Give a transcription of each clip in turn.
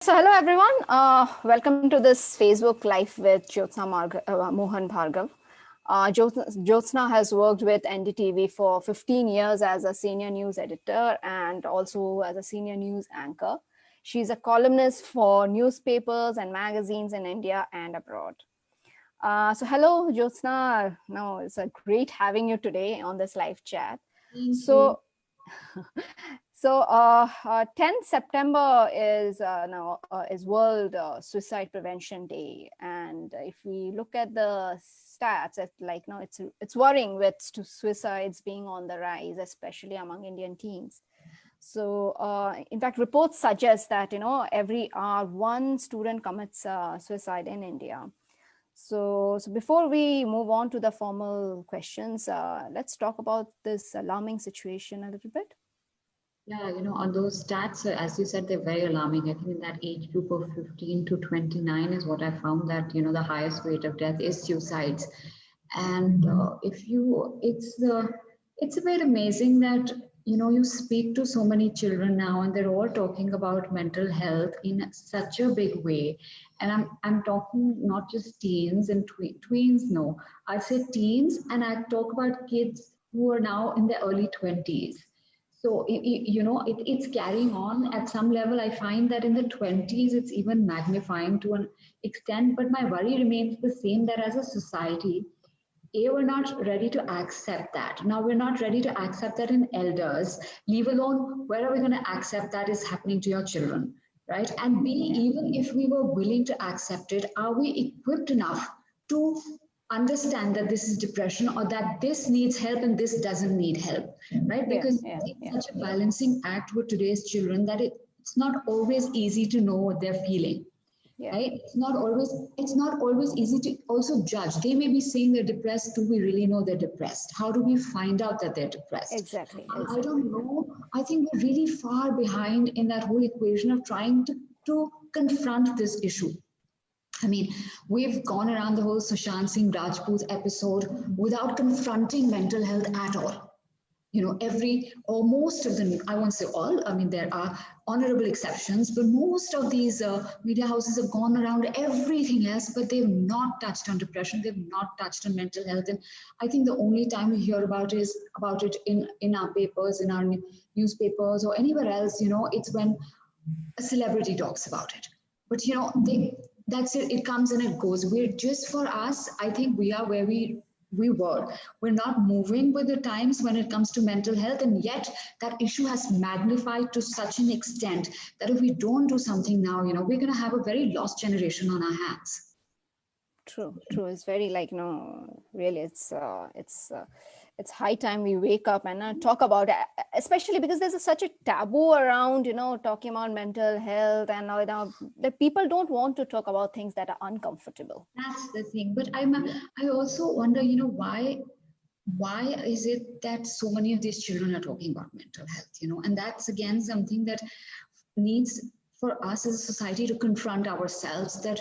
So hello everyone, welcome to this Facebook Live with Jyotsna Mohan Bhargava. Jyotsna has worked with NDTV for 15 years as a senior news editor and also as a senior news anchor. She's a columnist for newspapers and magazines in India and abroad. So hello Jyotsna, no, it's a great having you today on this live chat. Thank you. So 10th September is World Suicide Prevention Day, and if we look at the stats, it's worrying with suicides being on the rise, especially among Indian teens. So, in fact, reports suggest that every hour one student commits suicide in India. So before we move on to the formal questions, let's talk about this alarming situation a little bit. Yeah, on those stats, as you said, they're very alarming. I think in that age group of 15 to 29 is what I found that, the highest rate of death is suicides. And it's a bit amazing that, you speak to so many children now and they're all talking about mental health in such a big way. And I'm talking not just teens and tweens, no. I say teens and I talk about kids who are now in their early 20s. So, it's carrying on at some level. I find that in the 20s, it's even magnifying to an extent. But my worry remains the same that as a society, we're not ready to accept that. Now, we're not ready to accept that in elders, leave alone where are we going to accept that is happening to your children, right? And B, even if we were willing to accept it, are we equipped enough to understand that this is depression or that this needs help and this doesn't need help, right? Because it's such a balancing act with today's children that it's not always easy to know what they're feeling. Right? It's not always easy to also judge. They may be saying they're depressed. Do we really know they're depressed? How do we find out that they're depressed? Exactly. I don't know. I think we're really far behind in that whole equation of trying to confront this issue. I mean, we've gone around the whole Sushant Singh Rajput episode without confronting mental health at all. Every or most of them, I won't say all, I mean, there are honorable exceptions, but most of these media houses have gone around everything else, but they've not touched on depression, they've not touched on mental health. And I think the only time we hear about it in our papers, in our newspapers or anywhere else, it's when a celebrity talks about it. But, that's it, it comes and it goes. We're just for us, I think we are where we were. We're not moving with the times when it comes to mental health. And yet that issue has magnified to such an extent that if we don't do something now, we're going to have a very lost generation on our hands. True. It's very really, it's high time we wake up and talk about it, especially because there's such a taboo around, talking about mental health, and the people don't want to talk about things that are uncomfortable. That's the thing. But I also wonder, why is it that so many of these children are talking about mental health, and that's again something that needs for us as a society to confront ourselves that,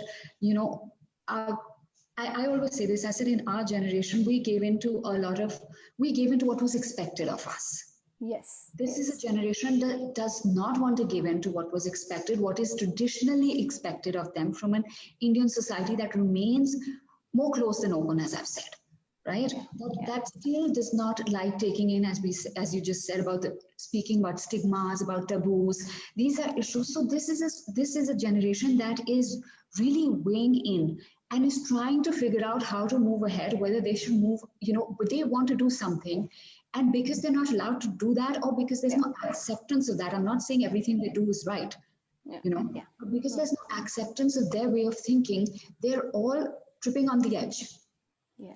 I always say this, I said in our generation, we gave into what was expected of us. Yes. This is a generation that does not want to give in to what was expected, what is traditionally expected of them from an Indian society that remains more closed than open, as I've said. Right? That still does not like taking in, as you just said, about speaking about stigmas, about taboos. These are issues. So this is a generation that is really weighing in and is trying to figure out how to move ahead, whether they should move, but they want to do something. And because they're not allowed to do that, or because there's no acceptance of that, I'm not saying everything they do is right, but because there's no acceptance of their way of thinking, they're all tripping on the edge.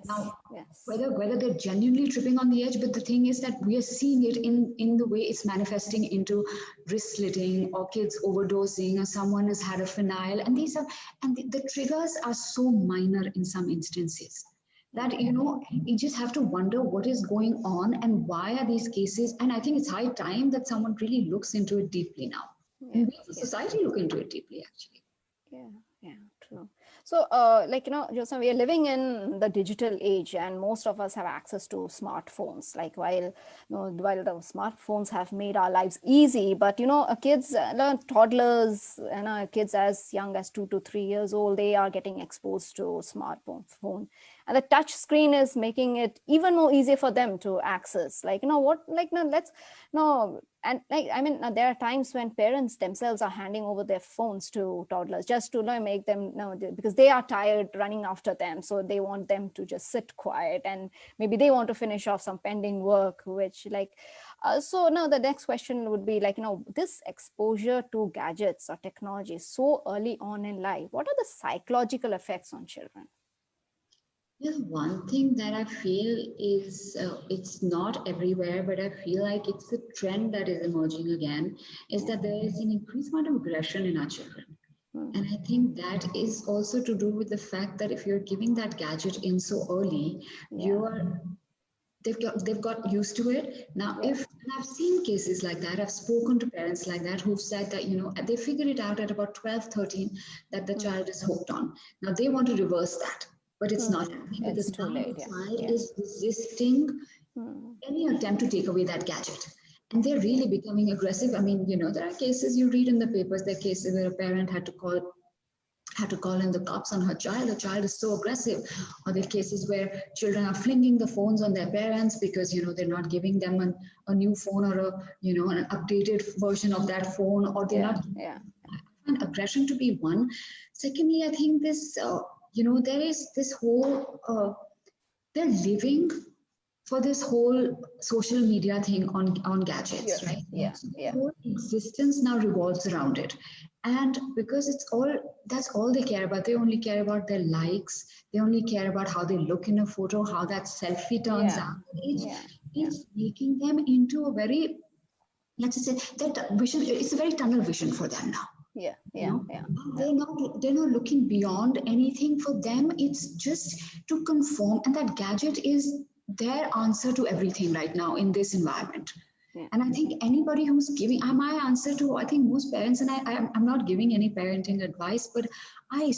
Now, whether they're genuinely tripping on the edge, but the thing is that we are seeing it in the way it's manifesting into wrist slitting or kids overdosing or someone has had a phenyl. And the triggers are so minor in some instances that, you just have to wonder what is going on and why are these cases. And I think it's high time that someone really looks into it deeply now. And we as a society look into it deeply, actually. Yeah, yeah, true. So, Jyotsna, we are living in the digital age, and most of us have access to smartphones. Like, while the smartphones have made our lives easy, but kids, toddlers, kids as young as 2 to 3 years old, they are getting exposed to phone, and the touch screen is making it even more easier for them to access. Let's no and there are times when parents themselves are handing over their phones to toddlers just to make them know, because they are tired running after them, so they want them to just sit quiet, and maybe they want to finish off some pending work, which so now the next question would be this exposure to gadgets or technology so early on in life, what are the psychological effects on children? Yeah, one thing that I feel is it's not everywhere, but I feel like it's a trend that is emerging again, is that there is an increased amount of aggression in our children. And I think that is also to do with the fact that if you're giving that gadget in so early, you're they've got used to it. Now, if and I've seen cases like that, I've spoken to parents like that who've said that, they figured it out at about 12, 13 that the child is hooked on. Now they want to reverse that, but it's not happening It's because too now the late. child Yeah. is resisting any attempt to take away that gadget. And they're really becoming aggressive. I mean, there are cases you read in the papers, there are cases where a parent had to call in the cops on her child. The child is so aggressive. Or there are cases where children are flinging the phones on their parents because they're not giving them a new phone or an updated version of that phone, or they're not. I find aggression to be one. Secondly, I think this there is this whole they're living for this whole social media thing on gadgets, right? So the whole existence now revolves around it. And because that's all they care about. They only care about their likes. They only care about how they look in a photo, how that selfie turns out. It's making them into a very, let's just say, that vision. It's a very tunnel vision for them now. They're not looking beyond anything. For them, it's just to conform, and that gadget is their answer to everything right now in this environment. And I think anybody who's giving my answer to, I think most parents, and I'm not giving any parenting advice, but I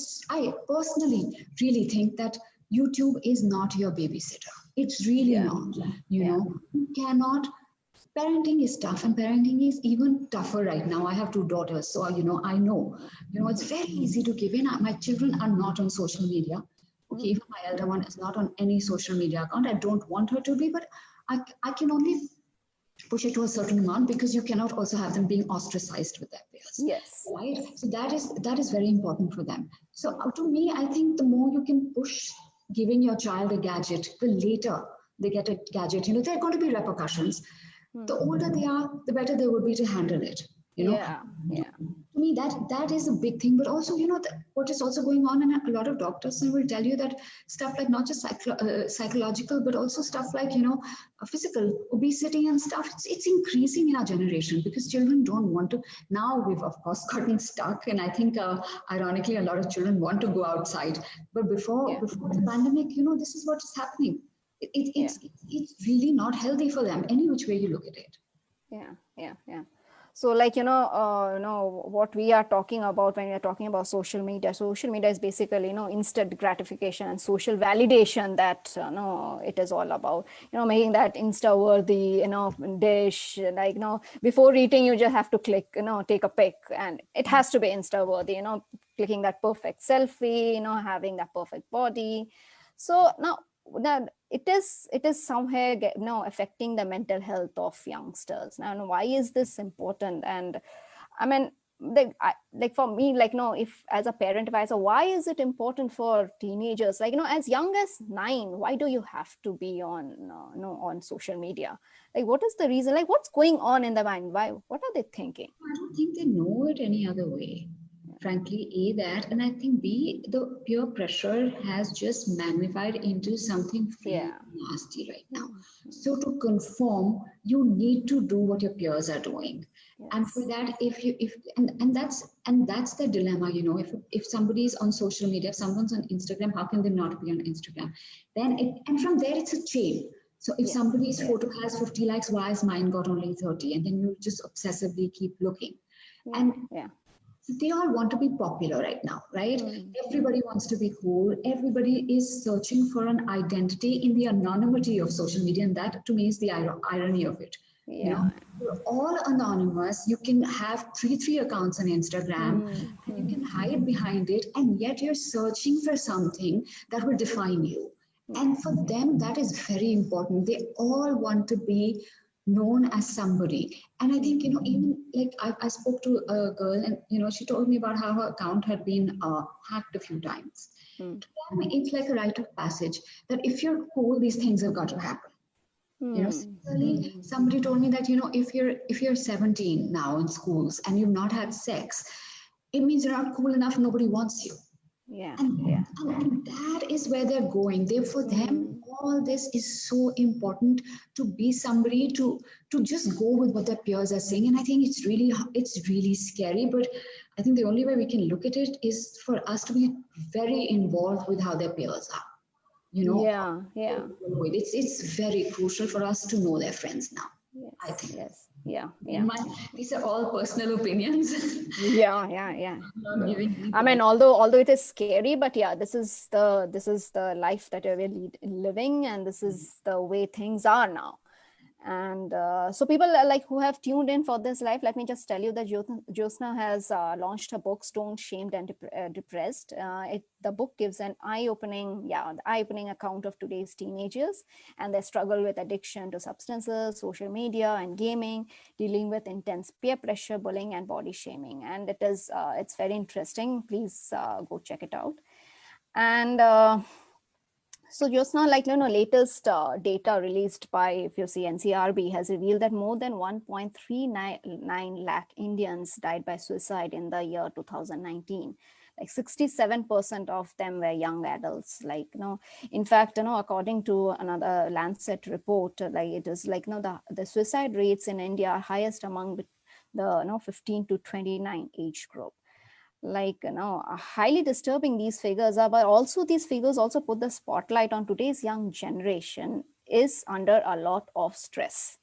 personally really think that YouTube is not your babysitter. It's really not. You cannot. Parenting is tough, and parenting is even tougher right now. I have two daughters, so I know it's very easy to give in. My children are not on social media. Okay, even my elder one is not on any social media account. I don't want her to be, but I can only push it to a certain amount, because you cannot also have them being ostracized with their peers. Right. So that is very important for them. So to me, I think the more you can push giving your child a gadget, the later they get a gadget, there are going to be repercussions. The older they are, the better they would be to handle it. To me, that is a big thing. But also, what is also going on, and a lot of doctors will tell you that stuff like not just psychological, but also stuff like physical obesity and stuff. It's increasing in our generation because children don't want to. Now we've of course gotten stuck, and I think ironically, a lot of children want to go outside. But before the pandemic, this is what is happening. It's really not healthy for them, any which way you look at it. So what we are talking about when we are talking about social media is basically instant gratification and social validation that it is all about, making that insta worthy dish, before eating you just have to click, take a pic, and it has to be insta worthy, clicking that perfect selfie, having that perfect body. So now that it is somewhere affecting the mental health of youngsters. And why is this important? And I mean, for me, if as a parent, if I say, why is it important for teenagers, as young as 9, why do you have to be on on social media? What is the reason? What's going on in the mind? What are they thinking? I don't think they know it any other way. Frankly, that, and I think B, the peer pressure has just magnified into something nasty right now. So to conform, you need to do what your peers are doing. And for that, that's the dilemma, if somebody's on social media, if someone's on Instagram, how can they not be on Instagram? And from there it's a chain. So if somebody's photo has 50 likes, why is mine got only 30? And then you just obsessively keep looking. So they all want to be popular right now, right? Everybody wants to be cool. Everybody is searching for an identity in the anonymity of social media. And that to me is the irony of it. You Yeah. know, you're all anonymous. You can have three accounts on Instagram and you can hide behind it. And yet you're searching for something that will define you. And for them, that is very important. They all want to be known as somebody. And I think, even like I spoke to a girl and, she told me about how her account had been hacked a few times. To them, it's like a rite of passage that if you're cool, these things have got to happen. Similarly, somebody told me that, if you're 17 now in schools and you've not had sex, it means you're not cool enough, nobody wants you. Yeah. And that is where they're going. For them, all this is so important to be somebody, to just go with what their peers are saying. And I think it's really scary. But I think the only way we can look at it is for us to be very involved with how their peers are. Yeah. It's very crucial for us to know their friends now. Yes, I think. yes, yeah. These are all personal opinions. Yeah. I mean, although it is scary, but yeah, this is the life that we're living, and this is the way things are now. And so people like who have tuned in for this life, let me just tell you that Jyotsna has launched her book Stoned, Shamed and Depressed. The book gives an eye-opening account of today's teenagers and their struggle with addiction to substances, social media and gaming, dealing with intense peer pressure, bullying and body shaming. And it's very interesting. Please go check it out. And so Jyotsna, latest data released by, if you see, NCRB has revealed that more than 1.39 lakh Indians died by suicide in the year 2019. Like 67% of them were young adults. In fact, according to another Lancet report, the suicide rates in India are highest among the 15 to 29 age group. Highly disturbing these figures are, but also these figures also put the spotlight on today's young generation is under a lot of stress.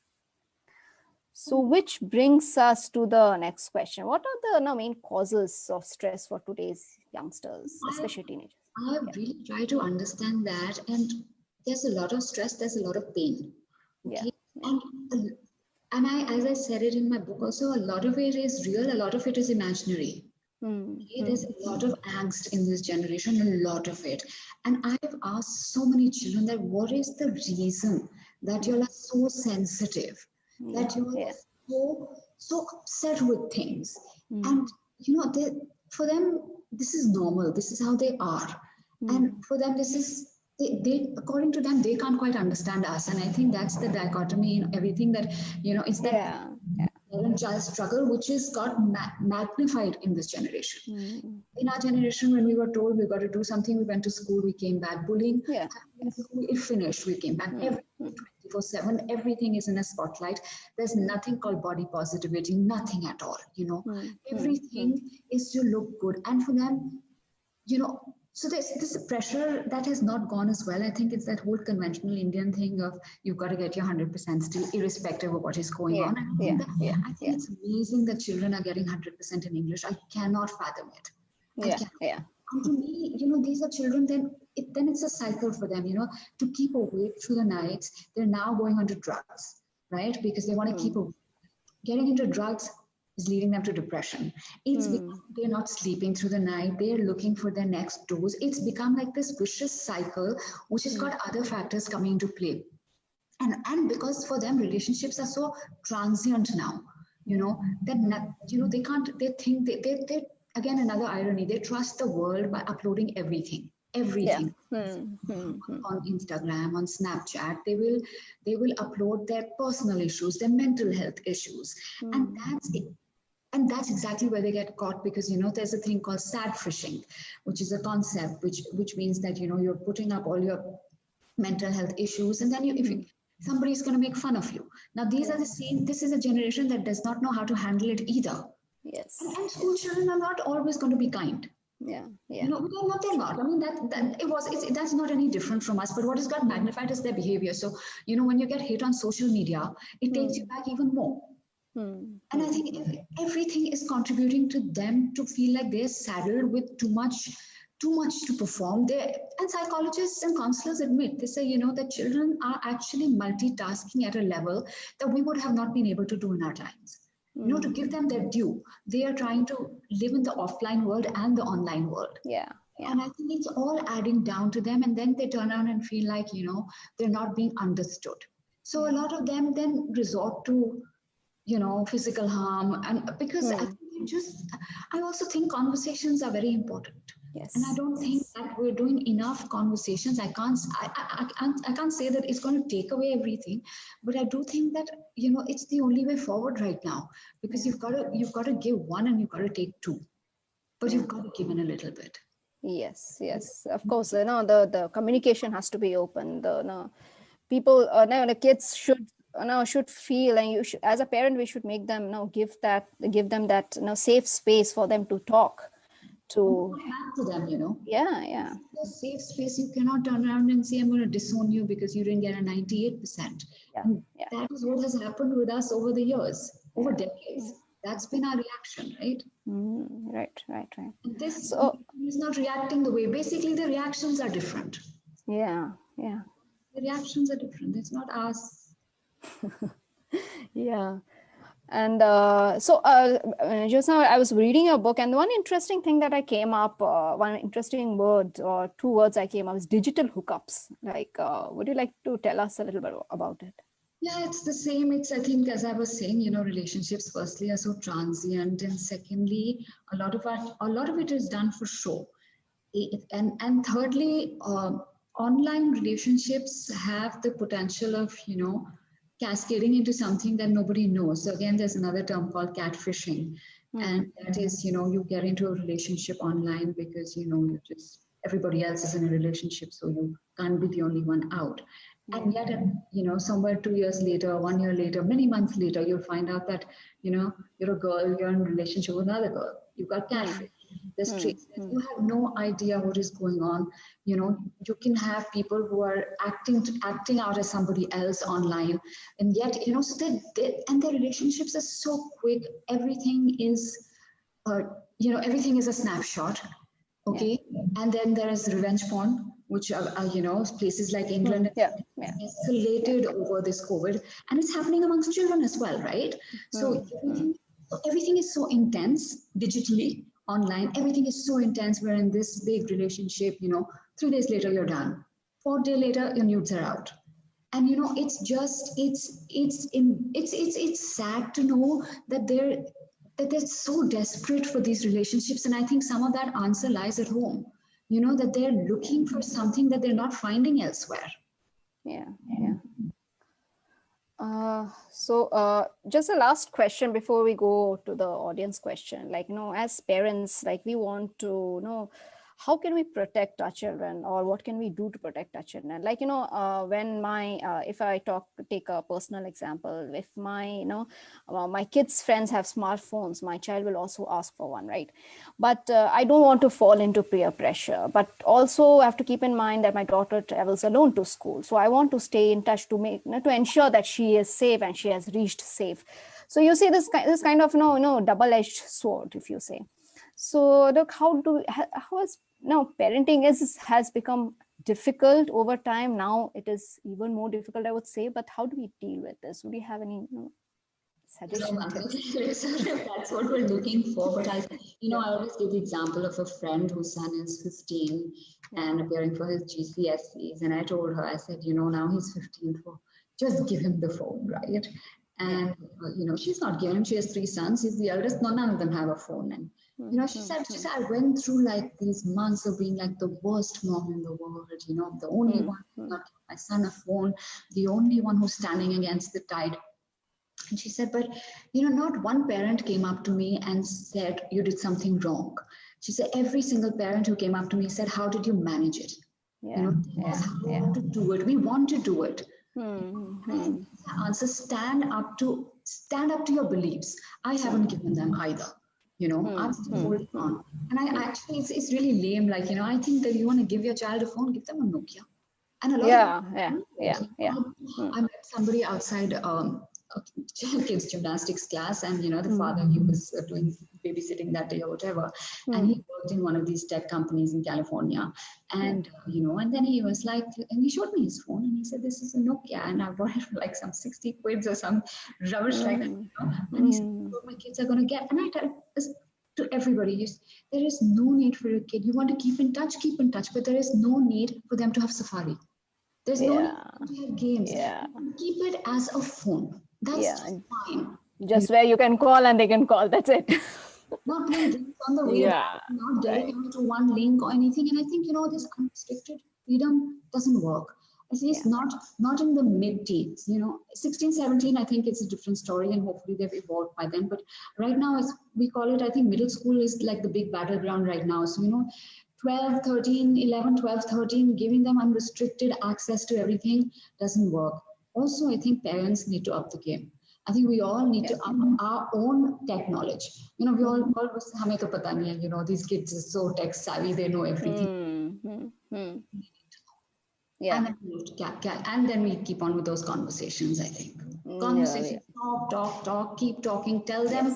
So which brings us to the next question. What are the main causes of stress for today's youngsters, especially teenagers? I really try to understand that, and there's a lot of stress, there's a lot of pain. Okay. Yeah. And as I said it in my book also, a lot of it is real, a lot of it is imaginary. There's a lot of angst in this generation, a lot of it. And I've asked so many children that what is the reason that you're so sensitive, that you're so upset with things. And, for them, this is normal. This is how they are. And for them, this is, they according to them, they can't quite understand us. And I think that's the dichotomy in everything that, it's that parent child struggle, which is got magnified in this generation. In our generation, when we were told we got to do something, we went to school, we came back. Bullying, it finished, we came back. Everything 24/7, everything is in a spotlight. There's nothing called body positivity, nothing at all. Everything is to look good. And for them, so there's this pressure that has not gone as well. I think it's that whole conventional Indian thing of you've got to get your 100% still, irrespective of what is going on. I think it's amazing that children are getting 100% in English. I cannot fathom it. And to me, these are children, then it's a cycle for them, to keep awake through the nights. They're now going onto drugs, right? Because they want to keep awake. Getting into drugs is leading them to depression. It's because they're not sleeping through the night. They're looking for their next dose. It's become like this vicious cycle, which has got other factors coming into play. And because for them, relationships are so transient now, that they can't, they think, they again, another irony, they trust the world by uploading everything. On Instagram, on Snapchat, they will upload their personal issues, their mental health issues. And that's it. And that's exactly where they get caught, because there's a thing called sad fishing, which is a concept which means that you're putting up all your mental health issues, and then somebody's going to make fun of you. Now these are the same. This is a generation that does not know how to handle it either. Yes. And school children are not always going to be kind. They're not. I mean, that's not any different from us. But what has got magnified is their behavior. So, when you get hit on social media, it takes you back even more. And I think everything is contributing to them to feel like they're saddled with too much to perform. And psychologists and counselors admit, they say, that children are actually multitasking at a level that we would have not been able to do in our times. To give them their due, they are trying to live in the offline world and the online world. Yeah. And I think it's all adding down to them. And then they turn around and feel like, they're not being understood. So a lot of them then resort to, physical harm. And because I also think conversations are very important. Yes. And I don't think that we're doing enough conversations. I can't say that it's going to take away everything, but I do think that it's the only way forward right now, because you've got to give one and you've got to take two, but you've got to give in a little bit. Yes, of course. The communication has to be open. People, the kids should feel, and you should, as a parent, we should make them give them that safe space for them to talk. To them, Yeah. A safe space. You cannot turn around and say, I'm going to disown you because you didn't get a 98%. That is what has happened with us over the years, over decades. That's been our reaction, right? Right. And this is not reacting the way. Basically, the reactions are different. Yeah. The reactions are different. It's not us. Yeah. And Jyotsna, I was reading your book, and one interesting thing that I came up, one interesting word or two words I came up is digital hookups. Like, would you like to tell us a little bit about it? Yeah, it's the same. I think, as I was saying, relationships firstly are so transient, and secondly, a lot of it is done for show. And thirdly, online relationships have the potential of, cascading into something that nobody knows. So again, there's another term called catfishing. And that is, you get into a relationship online because, everybody else is in a relationship, so you can't be the only one out. And yet, somewhere 2 years later, 1 year later, many months later, you'll find out that, you're a girl, you're in a relationship with another girl. You've got catfish. There's traces. You have no idea what is going on. You can have people who are acting out as somebody else online, and yet, and their relationships are so quick. Everything is, everything is a snapshot. Okay, and then there is revenge porn, which are places like England escalated over this COVID, and it's happening amongst children as well, right? So everything is so intense digitally. Online, everything is so intense. We're in this big relationship, 3 days later, you're done. 4 days later, your nudes are out. And, it's just, it's sad to know that they're so desperate for these relationships. And I think some of that answer lies at home, that they're looking for something that they're not finding elsewhere. Yeah. So just a last question before we go to the audience question. Like, as parents, like, we want to know, how can we protect our children, or what can we do to protect our children? Like, when if I take a personal example, if my kids' friends have smartphones, my child will also ask for one, right? But I don't want to fall into peer pressure, but also I have to keep in mind that my daughter travels alone to school. So I want to stay in touch to ensure that she is safe and she has reached safe. So you see this kind of double-edged sword, if you say. So look, how is parenting has become difficult over time. Now it is even more difficult, I would say. But how do we deal with this? Would you have any suggestions? That's what we're looking for. But I always give the example of a friend whose son is 15 and appearing for his GCSEs. And I told her, I said, now he's 15, so just give him the phone, right? And, she's not given him. She has 3 sons. He's the eldest. None of them have a phone. And, she said, I went through like these months of being like the worst mom in the world, the only one who's not giving my son a phone, the only one who's standing against the tide. And she said, but, not one parent came up to me and said, you did something wrong. She said, every single parent who came up to me said, how did you manage it? How to do it. We want to do it. Answer, stand up to your beliefs. I haven't given them either. I'm still holding on. And I actually, it's really lame. Like, I think that you want to give your child a phone, give them a Nokia. And a lot I met somebody outside kids gymnastics class, and the father, he was doing babysitting that day or whatever, and he worked in one of these tech companies in California, and and then he was like, and he showed me his phone, and he said, this is a Nokia, and I bought it for like some 60 quids or some rubbish like that, and he said, what my kids are going to get. And I tell this to everybody, there is no need for a kid, you want to keep in touch, but there is no need for them to have Safari. There's no need to have games. Keep it as a phone. That's fine. Just where you can call and they can call. That's it. Not playing games on the way, not dedicated to one link or anything. And I think, this unrestricted freedom doesn't work. I think it's not in the mid-teens, 16, 17, I think it's a different story, and hopefully they've evolved by then. But right now, as we call it, I think middle school is like the big battleground right now. So, 12, 13, 11, 12, 13, giving them unrestricted access to everything doesn't work. Also, I think parents need to up the game. I think we all need to up our own tech knowledge. We all hame to pata nahi hai, these kids are so tech savvy, they know everything. And then we keep on with those conversations, I think. Conversations, talk, keep talking, tell them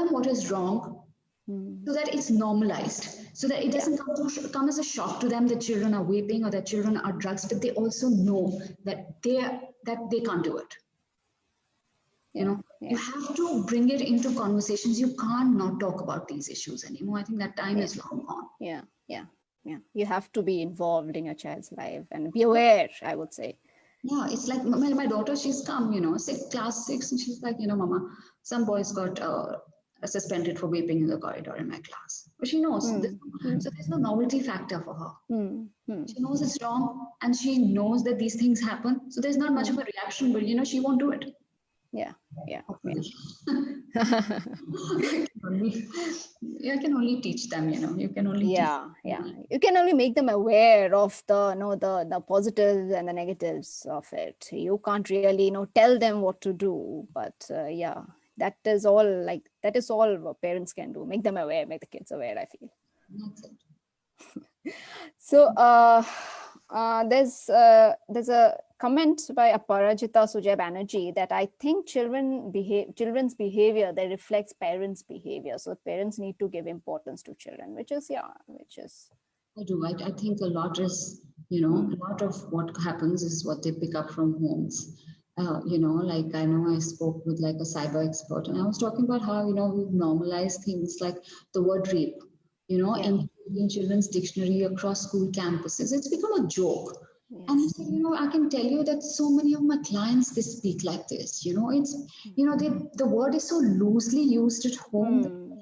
what is wrong, so that it's normalized, so that it doesn't come as a shock to them that children are vaping or that children are drugs, but they also know that they can't do it. You have to bring it into conversations. You can't not talk about these issues anymore. I think that time is long gone. Yeah. You have to be involved in your child's life and be aware, I would say. Yeah, it's like my daughter, she's come, class 6, and she's like, Mama, some boys got suspended for vaping in the corridor in my class. But she knows. So there's no novelty factor for her. She knows it's wrong, and she knows that these things happen. So there's not much of a reaction, but she won't do it. Yeah. I can only teach them, you can only teach them. You can only make them aware of the positives and the negatives of it. You can't really tell them what to do, but that is all what parents can do. Make them aware, make the kids aware, I feel. That's it. So there's a comment by Aparajita Sujay Banerjee that I think children's behavior that reflects parents' behavior. So parents need to give importance to children, which is. I do. I think a lot is, a lot of what happens is what they pick up from homes. Like I know I spoke with like a cyber expert, and I was talking about how, we've normalized things like the word rape, in children's dictionary across school campuses. It's become a joke. Yes. And he said, I can tell you that so many of my clients, they speak like this. It's, the word is so loosely used at home.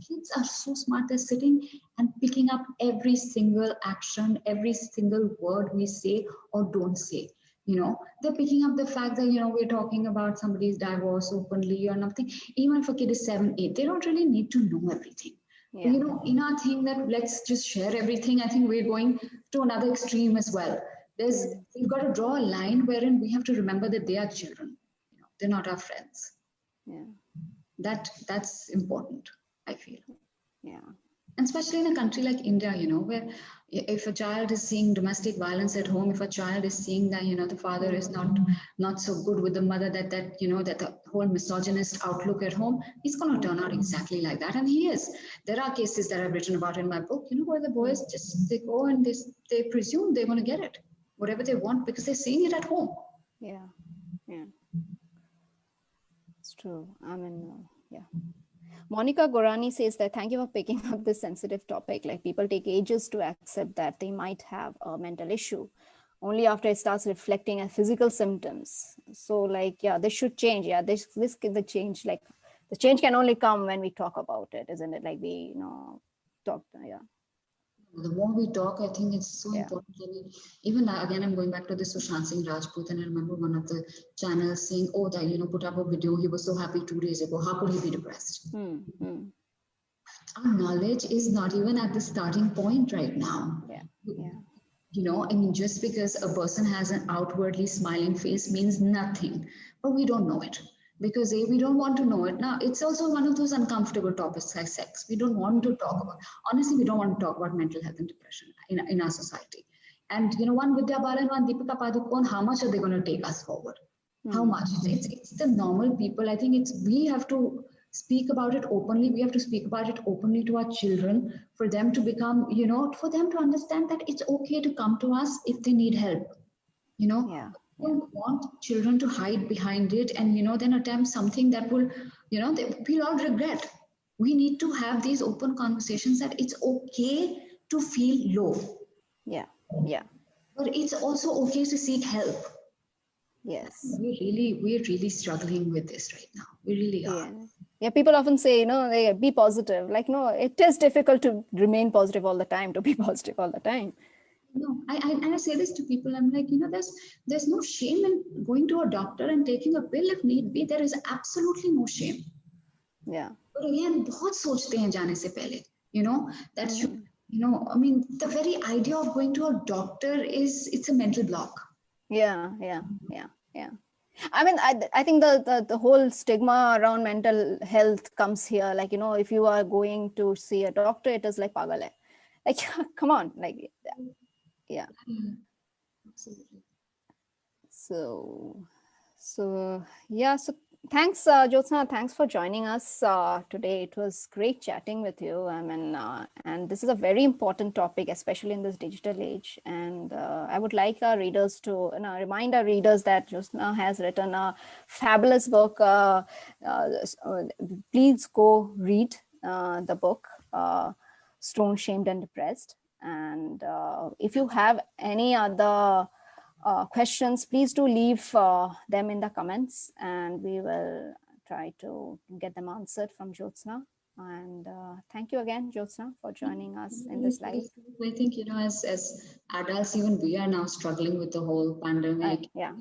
Kids are so smart. They're sitting and picking up every single action, every single word we say or don't say. They're picking up the fact that, we're talking about somebody's divorce openly or nothing. Even if a kid is 7, 8, they don't really need to know everything. Yeah. In our thing that let's just share everything, I think we're going to another extreme as well. We've got to draw a line wherein we have to remember that they are children. They're not our friends. Yeah. That's important, I feel. Yeah. And especially in a country like India, where if a child is seeing domestic violence at home, if a child is seeing that, the father is not so good with the mother, that the whole misogynist outlook at home, he's going to turn out exactly like that. And he is. There are cases that I've written about in my book, where the boys they go and they presume they're going to get it, whatever they want, because they're seeing it at home. Yeah. It's true. Monica Gorani says that thank you for picking up this sensitive topic. Like people take ages to accept that they might have a mental issue only after it starts reflecting as physical symptoms. So this should change. The change, the change can only come when we talk about it, isn't it? Like we, talk. The more we talk, I think it's so important. I mean, even again, I'm going back to this Sushant Singh Rajput, and I remember one of the channels saying, "Oh, that put up a video. He was so happy 2 days ago. How could he be depressed?" Our knowledge is not even at the starting point right now. Just because a person has an outwardly smiling face means nothing, but we don't know it. Because we don't want to know it. Now, it's also one of those uncomfortable topics like sex. We don't want to talk about, honestly, we don't want to talk about mental health and depression in our society. And, one Vidya Balan, one Deepika Padukone, how much are they going to take us forward? How much? It's the normal people. I think we have to speak about it openly. We have to speak about it openly to our children for them to become, for them to understand that it's okay to come to us if they need help. Yeah. We don't want children to hide behind it and, then attempt something that will, we'll all regret. We need to have these open conversations that it's okay to feel low. Yeah. Yeah. But it's also okay to seek help. Yes. We're really struggling with this right now. We really are. Yeah. Yeah. People often say, they be positive. Like, no, it is difficult to remain positive all the time, to be positive all the time. No, I say this to people. I'm like, there's no shame in going to a doctor and taking a pill if need be. There is absolutely no shame. Yeah. But again, बहुत सोचते हैं जाने से पहले. That should, the very idea of going to a doctor it's a mental block. Yeah. Yeah. Yeah. Yeah. I mean, I think the whole stigma around mental health comes here. Like, if you are going to see a doctor, it is like pagal hai. Like, come on, like, yeah. Absolutely. So yeah. So thanks, Jyotsna. Thanks for joining us today. It was great chatting with you. I mean, and this is a very important topic, especially in this digital age. And I would like our readers to remind our readers that Jyotsna has written a fabulous book. Please go read the book, Stoned, Shamed, and Depressed. And if you have any other questions, please do leave them in the comments, and we will try to get them answered from Jyotsna. And thank you again, Jyotsna, for joining us in this live. I think, as adults, even we are now struggling with the whole pandemic. Yeah.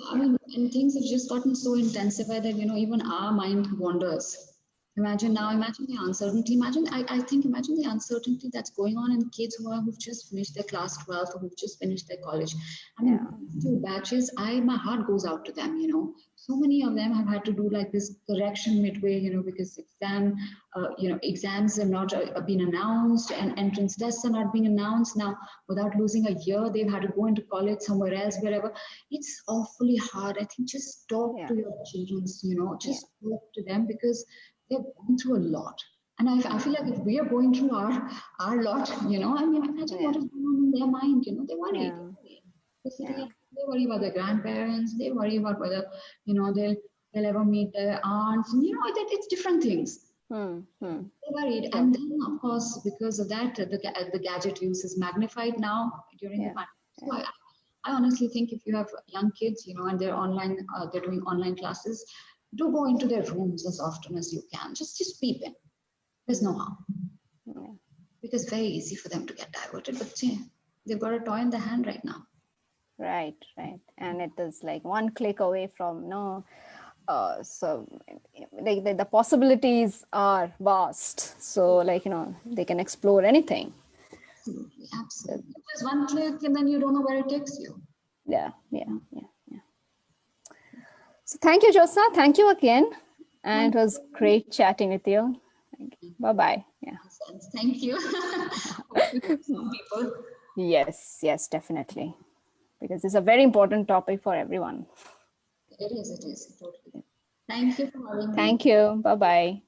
I mean, and things have just gotten so intensified that, even our mind wanders. Imagine the uncertainty. Imagine the uncertainty that's going on in kids who've just finished their class 12 or who've just finished their college. I mean, two batches, my heart goes out to them, So many of them have had to do like this correction midway, because exams have not been announced and entrance tests are not being announced. Now, without losing a year, they've had to go into college somewhere else, wherever. It's awfully hard. I think just talk to your children, just talk to them because they're going through a lot. And I feel like if we are going through our lot, I mean, imagine what is going on in their mind, they worry. They worry about their grandparents, they worry about whether, they'll ever meet their aunts, and that it's different things. They're worried. And then, of course, because of that, the gadget use is magnified now during the pandemic. So I honestly think if you have young kids, and they're doing online classes, do go into their rooms as often as you can. Just peep in. There's no harm. Because it's very easy for them to get diverted. But they've got a toy in their hand right now. Right. And it is like one click away from so like the possibilities are vast. So they can explore anything. Absolutely. Just one click and then you don't know where it takes you. Yeah. So thank you, Jyotsna. Thank you again. And it was great chatting with you. Bye-bye. Yeah. Thank you. Some people. Yes, definitely. Because it's a very important topic for everyone. It is totally. Thank you for having me. Thank you. Bye-bye.